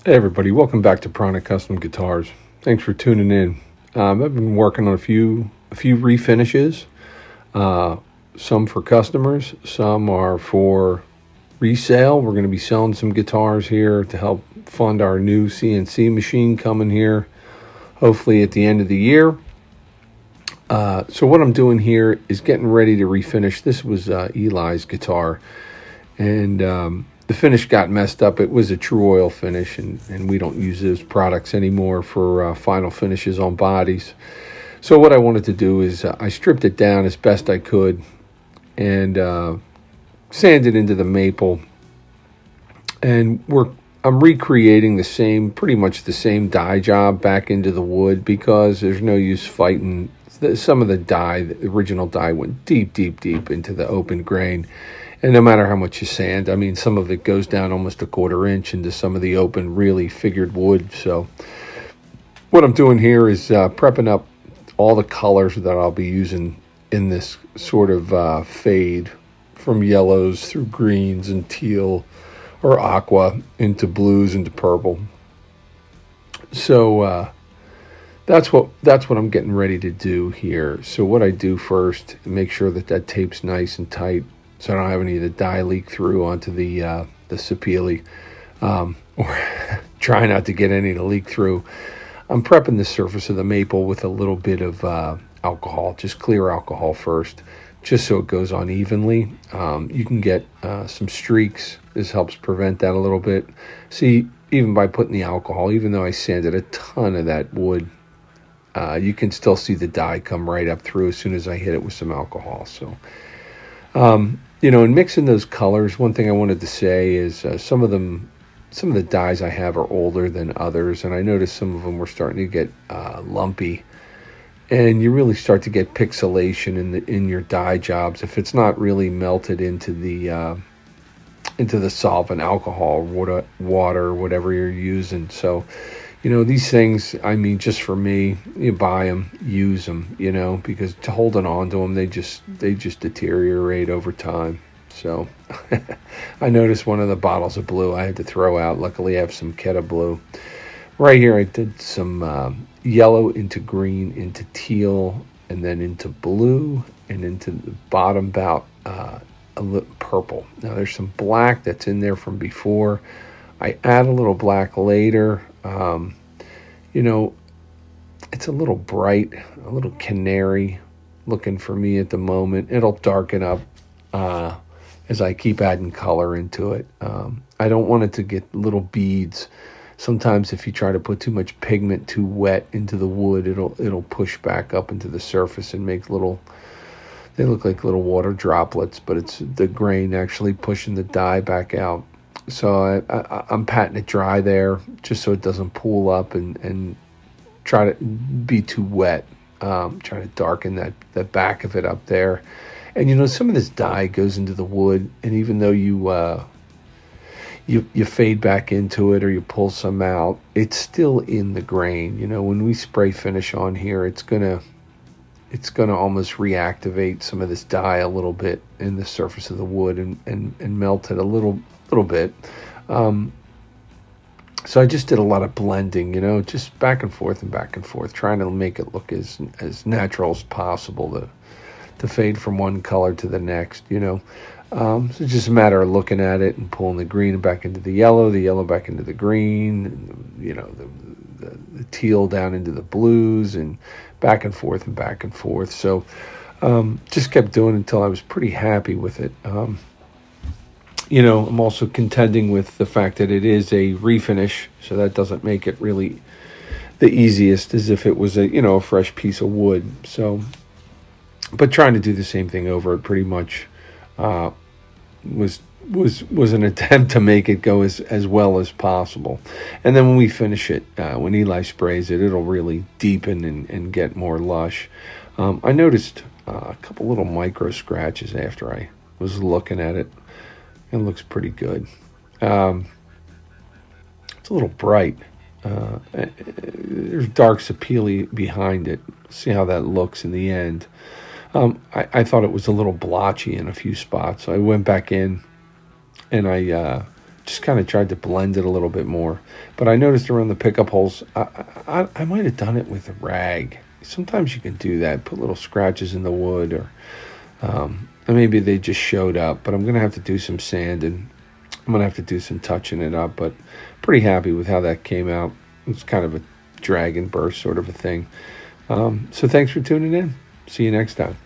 Hey everybody, welcome back to Prana Custom Guitars. Thanks for tuning in. I've been working on a few refinishes. Uh, some for customers, some are for resale. We're going to be selling some guitars here to help fund our new CNC machine coming here, hopefully at the end of the year. So what I'm doing here is getting ready to refinish. This was Eli's guitar, and the finish got messed up. It was a Tru-Oil finish, and we don't use those products anymore for final finishes on bodies. So what I wanted to do is I stripped it down as best I could and sanded into the maple, and I'm recreating pretty much the same dye job back into the wood because there's no use fighting. Some of the dye, the original dye, went deep, deep, deep into the open grain. And no matter how much you sand, I mean, some of it goes down almost a quarter inch into some of the open, really figured wood. So what I'm doing here is prepping up all the colors that I'll be using in this sort of fade, from yellows through greens and teal or aqua into blues into purple. So that's what I'm getting ready to do here. So what I do first, make sure that tape's nice and tight, so I don't have any of the dye leak through onto the sapele, or try not to get any to leak through. I'm prepping the surface of the maple with a little bit of alcohol, just clear alcohol first, just so it goes on evenly. You can get some streaks. This helps prevent that a little bit. See, even by putting the alcohol, even though I sanded a ton of that wood, you can still see the dye come right up through as soon as I hit it with some alcohol. So, in mixing those colors, one thing I wanted to say is some of the dyes I have are older than others, and I noticed some of them were starting to get lumpy, and you really start to get pixelation in your dye jobs if it's not really melted into the solvent, alcohol, water, whatever you're using. So, these things, I mean, just for me, you buy them, use them, because holding on to them, they just deteriorate over time. So I noticed one of the bottles of blue I had to throw out. Luckily, I have some Keta blue. Right here, I did some yellow into green, into teal, and then into blue, and into the bottom bout a little purple. Now, there's some black that's in there from before. I add a little black later. It's a little bright, a little canary looking for me at the moment. It'll darken up as I keep adding color into it. I don't want it to get little beads. Sometimes if you try to put too much pigment too wet into the wood, it'll push back up into the surface and make they look like little water droplets, but it's the grain actually pushing the dye back out. So I'm patting it dry there just so it doesn't pool up and try to be too wet. Trying to darken that back of it up there. And some of this dye goes into the wood, and even though you fade back into it or you pull some out, it's still in the grain. When we spray finish on here, it's gonna almost reactivate some of this dye a little bit in the surface of the wood and melt it a little bit. So I just did a lot of blending, just back and forth, trying to make it look as natural as possible to fade from one color to the next, So it's just a matter of looking at it and pulling the green back into the yellow back into the green, and, the teal down into the blues, and back and forth. So just kept doing it until I was pretty happy with it. I'm also contending with the fact that it is a refinish, so that doesn't make it really the easiest as if it was a fresh piece of wood. So, but trying to do the same thing over it pretty much was an attempt to make it go as well as possible. And then when we finish it, when Eli sprays it, it'll really deepen and get more lush. I noticed a couple little micro scratches after I was looking at it. It looks pretty good. It's a little bright. There's dark sapele behind it. See how that looks in the end. I thought it was a little blotchy in a few spots. So I went back in and I just kind of tried to blend it a little bit more. But I noticed around the pickup holes, I might have done it with a rag. Sometimes you can do that, put little scratches in the wood, or maybe they just showed up. But I'm going to have to do some sanding. I'm going to have to do some touching it up. But pretty happy with how that came out. It's kind of a drag and burst sort of a thing. So thanks for tuning in. See you next time.